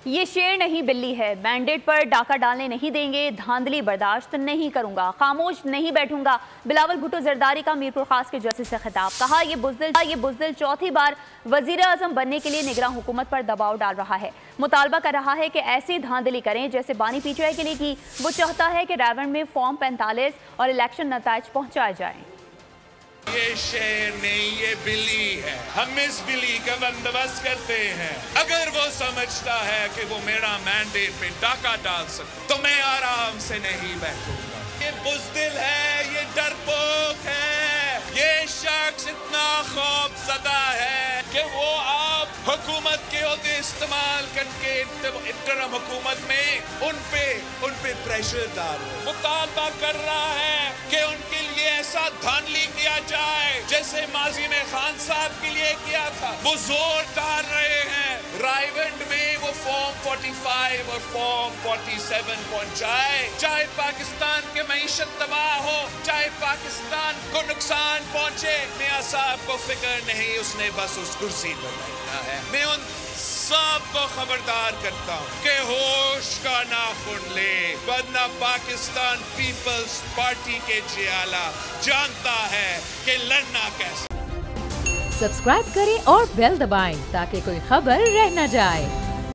یہ شیر نہیں بلی ہے، مینڈیٹ پر ڈاکہ ڈالنے نہیں دیں گے، دھاندلی برداشت نہیں کروں گا، خاموش نہیں بیٹھوں گا۔ بلاول بھٹو زرداری کا میرپور خاص کے ججز سے خطاب، کہا یہ بزدل چوتھی بار وزیر اعظم بننے کے لیے نگراں حکومت پر دباؤ ڈال رہا ہے، مطالبہ کر رہا ہے کہ ایسی دھاندلی کریں جیسے بانی پی ٹی آئی کے لیے کی۔ وہ چاہتا ہے کہ ریونڈ میں فارم 45 اور الیکشن نتائج پہنچائے جائیں۔ یہ شیر نہیں، یہ بلی ہے، ہم اس بلی کا بندوبست کرتے ہیں۔ اگر وہ سمجھتا ہے کہ وہ میرا مینڈیٹ پہ ڈاکہ ڈال سکتا تو میں آرام سے نہیں بیٹھوں گا۔ یہ بزدل ہے، یہ ڈرپوک ہے، یہ شخص اتنا خوف زدہ ہے کہ وہ آپ حکومت کے عہدے استعمال کر کے انٹرم حکومت میں ان پہ پریشر ڈال رہے ہیں، مطالبہ کر رہا ہے کہ ان کے لیے ایسا دھاندلی کیا جائے جیسے ماضی میں خان صاحب کے لیے کیا تھا۔ وہ زور ڈال رہے ہیں رائیونڈ میں وہ فارم 45 اور فارم 47 پہنچائے، چاہے پاکستان کے معیشت تباہ ہو، چاہے پاکستان کو نقصان پہنچے، میاں صاحب کو فکر نہیں، اس نے بس اس کرسی پر بیٹھنا ہے۔ میں ان سب کو خبردار کرتا ہوں کہ ہوش کا ناخن لے، ورنہ پاکستان پیپلز پارٹی کے جیالہ جانتا ہے کہ لڑنا کیسے۔ سبسکرائب کریں اور بیل دبائیں تاکہ کوئی خبر رہ نہ جائے۔